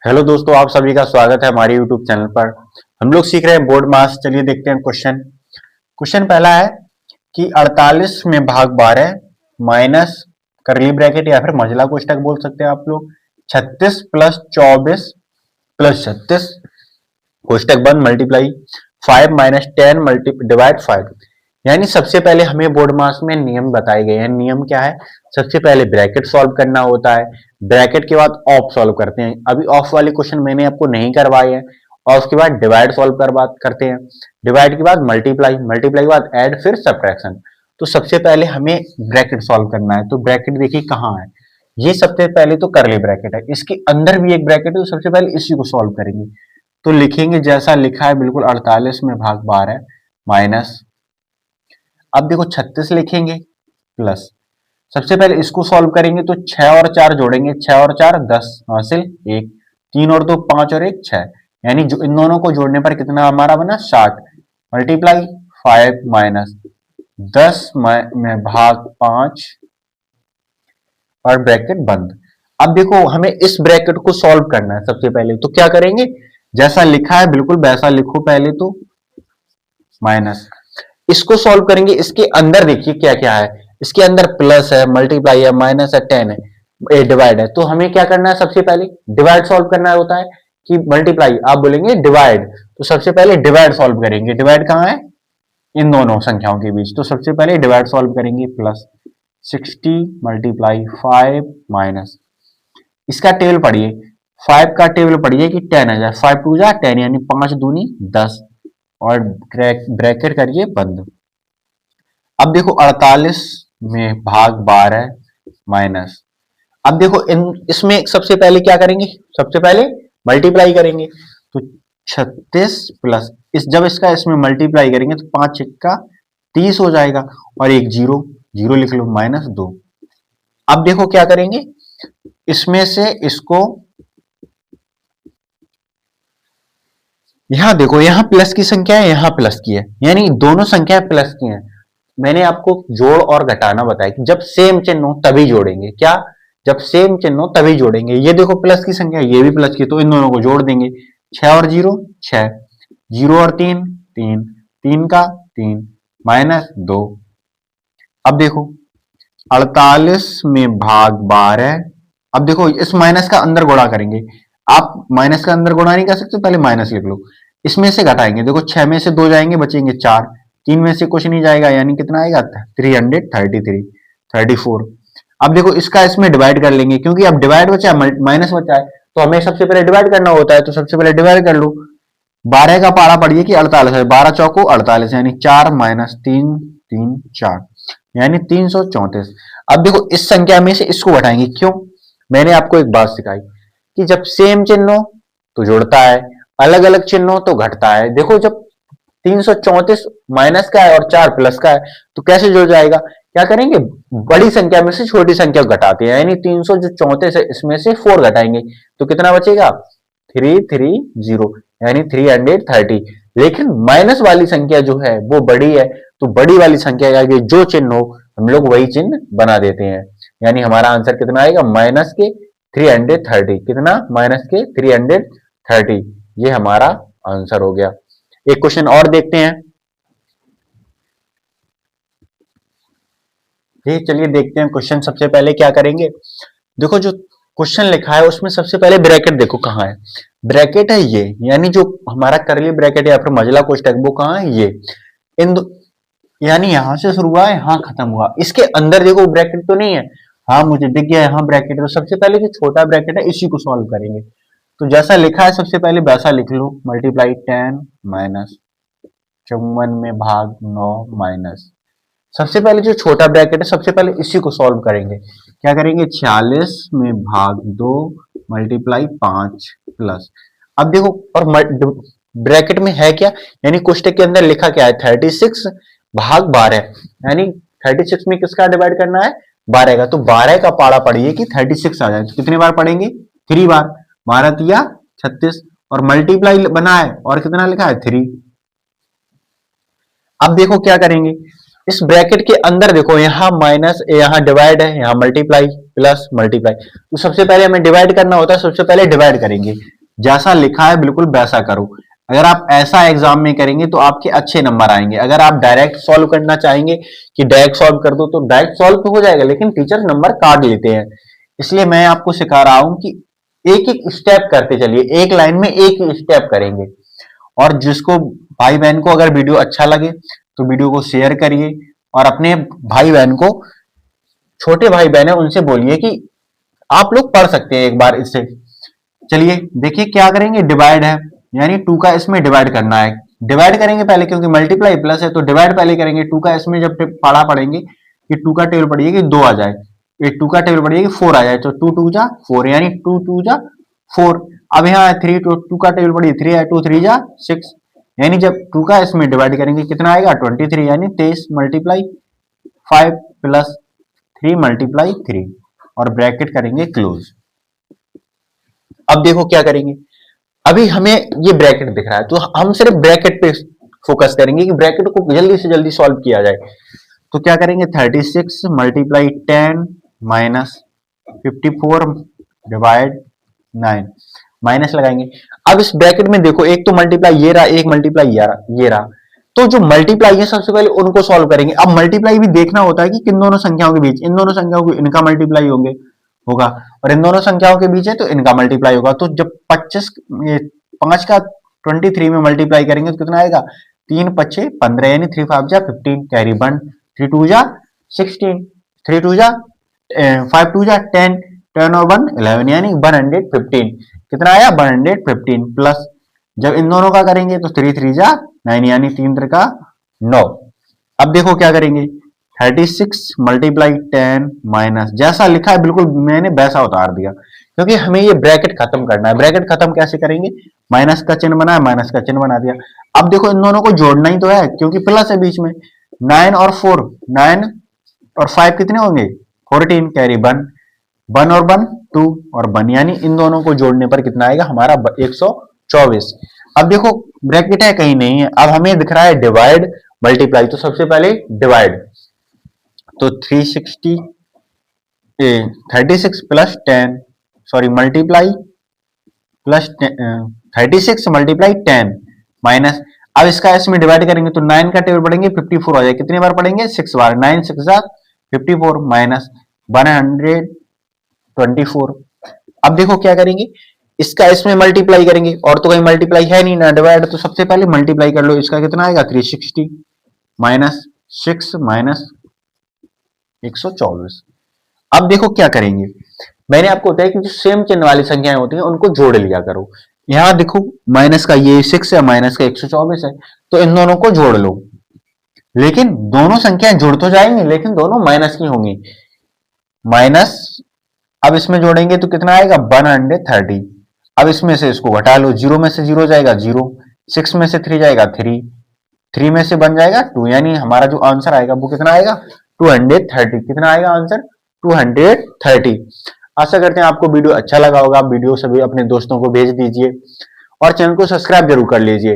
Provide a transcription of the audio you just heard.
Hello दोस्तों, आप सभी का स्वागत है हमारे यूट्यूब चैनल पर। हम लोग सीख रहे हैं बोर्ड मास। चलिए देखते हैं क्वेश्चन। क्वेश्चन पहला है कि 48 में भाग 12 माइनस करली ब्रैकेट या फिर मझला कोष्टक बोल सकते हैं आप लोग 36 प्लस 24 प्लस 36 कोष्टक बंद मल्टीप्लाई 5 माइनस 10 डिवाइड 5। यानी सबसे पहले हमें बोर्ड मास में नियम बताए गए हैं। नियम क्या है? सबसे पहले ब्रैकेट सॉल्व करना होता है, ब्रैकेट के बाद ऑफ सॉल्व करते हैं। अभी ऑफ वाले क्वेश्चन मैंने आपको नहीं करवाए हैं। और उसके बाद डिवाइड सॉल्व कर बात करते हैं, डिवाइड के बाद मल्टीप्लाई, मल्टीप्लाई के बाद ऐड, फिर सब्ट्रैक्शन। तो सबसे पहले हमें ब्रैकेट सॉल्व करना है। तो ब्रैकेट देखिए कहाँ है, ये सबसे पहले तो करली ब्रैकेट है, इसके अंदर भी एक ब्रैकेट है, तो सबसे पहले इसी को सॉल्व करेंगे। तो लिखेंगे जैसा लिखा है बिल्कुल 48 में भाग 12 माइनस, अब देखो 36 लिखेंगे प्लस, सबसे पहले इसको सॉल्व करेंगे तो 6 और 4 जोड़ेंगे, 6 और 4 10 हासिल 1, 3 और 2 5 और 1 6, यानी जो इन दोनों को जोड़ने पर कितना हमारा बना 60 मल्टीप्लाई 5 माइनस 10 में भाग 5 और ब्रैकेट बंद। अब देखो हमें इस ब्रैकेट को सॉल्व करना है। सबसे पहले तो क्या करेंगे, जैसा लिखा है बिल्कुल वैसा लिखो पहले तो माइनस, इसको सॉल्व करेंगे। इसके अंदर देखिए क्या क्या है, इसके अंदर प्लस है, मल्टीप्लाई है, माइनस है, 10 है, डिवाइड है। तो हमें क्या करना है, सबसे पहले डिवाइड सॉल्व करना होता है कि मल्टीप्लाई आप बोलेंगे डिवाइड। तो सबसे पहले डिवाइड सॉल्व करेंगे। डिवाइड कहाँ है, इन दोनों संख्याओं के बीच। तो सबसे पहले डिवाइड सॉल्व करेंगे, प्लस 60 मल्टीप्लाई 5 माइनस, इसका टेबल पढ़िए, 5 का टेबल पढ़िए कि 10 आ जाए, 5 टू जा 10 यानी 5 दूनी 10 और ब्रैकेट करिए बंद। अब देखो 48 में भाग 12 माइनस, अब देखो इसमें सबसे पहले क्या करेंगे, सबसे पहले मल्टीप्लाई करेंगे। तो 36 प्लस जब इसका इसमें मल्टीप्लाई करेंगे तो 5 का 30 हो जाएगा और एक जीरो, जीरो लिख लो, माइनस 2। अब देखो क्या करेंगे, इसमें से इसको यहां देखो, यहां प्लस की संख्या है, यहां प्लस की है, यानी दोनों संख्याएं प्लस की हैं। मैंने आपको जोड़ और घटाना बताया कि जब सेम चिन्ह हो तभी जोड़ेंगे। क्या? जब सेम चिन्ह हो तभी जोड़ेंगे। ये देखो प्लस की संख्या, ये भी प्लस की, तो इन दोनों को जोड़ देंगे। 6 और 0 6, 0 और 3 3, 3 का 3 माइनस 2। अब देखो 48 में भाग 12, अब देखो इस माइनस का अंदर गुणा करेंगे। आप माइनस का अंदर गुणा नहीं कर सकते, पहले माइनस लिख लो। इसमें से घटाएंगे, देखो 6 में से 2 जाएंगे, बचेंगे 4, 3 में से कुछ नहीं जाएगा, यानी कितना आएगा 333 34। अब देखो इसका इसमें डिवाइड कर लेंगे, क्योंकि अब डिवाइड बचा है, माइनस बचा है, तो हमें सबसे पहले डिवाइड करना होता है। तो सबसे पहले डिवाइड कर लो। 12 का पारा पढ़िए कि 48 है, 12 चौको 48, यानी 4 माइनस 3 3 4, यानी 334। अब देखो इस संख्या में से इसको घटाएंगे। क्यों? मैंने आपको एक बात सिखाई कि जब सेम चिन्ह हो तो जुड़ता है, अलग अलग चिन्ह हो तो घटता है। देखो जब 334 माइनस का है और 4 प्लस का है तो कैसे जुड़ जाएगा? क्या करेंगे, बड़ी संख्या में से छोटी संख्या घटाते हैं, यानी 334 है, इसमें से 4 घटाएंगे तो कितना बचेगा 330, यानी 330। लेकिन माइनस वाली संख्या जो है वो बड़ी है, तो बड़ी वाली संख्या के आगे जो चिन्ह हो हम लोग वही चिन्ह बना देते हैं। यानी हमारा आंसर कितना आएगा, माइनस के 330। कितना? माइनस के 330। ये हमारा आंसर हो गया। एक क्वेश्चन और देखते हैं। ठीक, चलिए देखते हैं क्वेश्चन। सबसे पहले क्या करेंगे, देखो जो क्वेश्चन लिखा है उसमें सबसे पहले ब्रैकेट देखो कहाँ है। ब्रैकेट है ये, यानी जो हमारा करली ब्रैकेट या फिर मझला कोष्टक वो कहाँ है, ये इन यानी यहां से शुरू हुआ है, यहां खत्म हुआ। इसके अंदर देखो ब्रैकेट तो नहीं है, हाँ मुझे दिख गया यहाँ ब्रैकेट। तो सबसे पहले जो छोटा ब्रैकेट है इसी को सॉल्व करेंगे। तो जैसा लिखा है सबसे पहले वैसा लिख लो, मल्टीप्लाई 10 माइनस 54 में भाग 9 माइनस, सबसे पहले जो छोटा ब्रैकेट है सबसे पहले इसी को सॉल्व करेंगे। क्या करेंगे, 46 में भाग 2 मल्टीप्लाई 5 प्लस, अब देखो और ब्रैकेट में है क्या, यानी कोष्टक के अंदर लिखा क्या है 36 भाग 12, यानी 36 में किसका डिवाइड करना है, 12 का। तो 12 का पारा पढ़िए कि 36 आ जाए, तो कितनी बार पढ़ेंगे 3 बार, 12 तिया 36, और मल्टीप्लाई बना है और कितना लिखा है 3। अब देखो क्या करेंगे, इस ब्रैकेट के अंदर देखो, यहां माइनस, यहां डिवाइड है, यहां मल्टीप्लाई, प्लस मल्टीप्लाई। तो सबसे पहले हमें डिवाइड करना होता है, सबसे पहले डिवाइड करेंगे, जैसा लिखा है बिल्कुल वैसा करो। अगर आप ऐसा एग्जाम में करेंगे तो आपके अच्छे नंबर आएंगे। अगर आप डायरेक्ट सॉल्व करना चाहेंगे कि डायरेक्ट सॉल्व कर दो, तो डायरेक्ट सॉल्व तो हो जाएगा, लेकिन टीचर नंबर काट लेते हैं। इसलिए मैं आपको सिखा रहा हूं कि एक एक स्टेप करते चलिए, एक लाइन में एक स्टेप करेंगे। और जिसको भाई बहन को अगर वीडियो अच्छा लगे तो वीडियो को शेयर करिए, और अपने भाई बहन को, छोटे भाई बहन है उनसे बोलिए कि आप लोग पढ़ सकते हैं एक बार इससे। चलिए देखिए क्या करेंगे, डिवाइड है यानी 2 का इसमें डिवाइड करना है। डिवाइड करेंगे पहले, क्योंकि मल्टीप्लाई प्लस है तो डिवाइड पहले करेंगे। 2 का इसमें जब पढ़ा पढ़ेंगे कि 2 का टेबल पढ़िए कि 2 आ जाए, ये 2 का टेबल पढ़िए कि 4 आ जाए, तो 2 2 जा 4 यानी 2 2 जा 4। अब यहाँ 3 2 का टेबल पढ़िए 3 है, 2 3 जा 6 यानी जब 2 का इसमें डिवाइड करेंगे कितना आएगा 23 यानी 23 मल्टीप्लाई 5 प्लस 3 मल्टीप्लाई 3 और ब्रैकेट करेंगे क्लोज। अब देखो क्या करेंगे, अभी हमें ये ब्रैकेट दिख रहा है तो हम सिर्फ ब्रैकेट पे फोकस करेंगे कि ब्रैकेट को जल्दी से जल्दी सॉल्व किया जाए। तो क्या करेंगे 36 मल्टीप्लाई 10 माइनस 54 डिवाइड 9 माइनस लगाएंगे। अब इस ब्रैकेट में देखो एक तो मल्टीप्लाई ये रहा, एक मल्टीप्लाई ये रहा, तो जो मल्टीप्लाई है सबसे पहले उनको सॉल्व करेंगे। अब मल्टीप्लाई भी देखना होता है कि किन दोनों संख्याओं के बीच, इन दोनों संख्याओं को इनका मल्टीप्लाई होगा और इन दोनों संख्याओं के बीच है तो इनका मल्टीप्लाई होगा। तो जब 5 का 23 में मल्टीप्लाई करेंगे तो कितना आएगा 3 पच्चे 15 यानी 3 5 जा 15 कैरी 1 3 2 जा 16 3 2 जा 5 2 जा 10 10 और 1 11 यानी 115 कितना आया 115 प्लस जब इन दोनों का करेंगे तो 3 3 जा 9 यानी 3 3 का 9। अब देखो क्या करेंगे 36 मल्टीप्लाई 10 माइनस जैसा लिखा है बिल्कुल मैंने वैसा उतार दिया, क्योंकि हमें ये ब्रैकेट खत्म करना है। ब्रैकेट खत्म कैसे करेंगे, माइनस का चिन्ह बना है, माइनस का चिन्ह बना दिया। अब देखो इन दोनों को जोड़ना ही तो है क्योंकि प्लस है बीच में। 9 और 4 9 और 5 कितने होंगे 14 कैरी 1 1 और 1 2 और 1 यानी इन दोनों को जोड़ने पर कितना आएगा हमारा 124। अब देखो ब्रैकेट है कहीं नहीं है, अब हमें दिख रहा है डिवाइड मल्टीप्लाई, तो सबसे पहले डिवाइड, तो 36 plus 10 sorry multiply plus 36 multiply 10 minus, अब इसका इसमें डिवाइड करेंगे तो 9 का टेबल पढ़ेंगे 54 आ जाए, कितनी बार पढ़ेंगे 6 बार, 9 6 54 माइनस 124। अब देखो क्या करेंगे इसका इसमें मल्टीप्लाई करेंगे, और तो कहीं मल्टीप्लाई है नहीं ना डिवाइड, तो सबसे पहले मल्टीप्लाई कर लो। इसका कितना आएगा 360 माइनस 6 माइनस 124। अब देखो क्या करेंगे, मैंने आपको बताया कि जो सेम चिन्ह वाली संख्याएं होती हैं उनको जोड़ लिया करो। यहां देखो माइनस का ये 6 है, माइनस का 124 है, तो इन दोनों को जोड़ लो। लेकिन दोनों संख्याएं जुड़ तो जाएंगी लेकिन दोनों माइनस की होंगी। माइनस अब इसमें जोड़ेंगे तो कितना आएगा 130। अब इसमें से इसको घटा लो, 0 में से 0 जाएगा 0, 6 में से 3 जाएगा 3, 3 में से 1 जाएगा 2 यानी हमारा जो आंसर आएगा वो कितना आएगा 230। कितना आएगा आंसर 230। आशा करते हैं आपको वीडियो अच्छा लगा होगा। वीडियो सभी अपने दोस्तों को भेज दीजिए और चैनल को सब्सक्राइब जरूर कर लीजिए।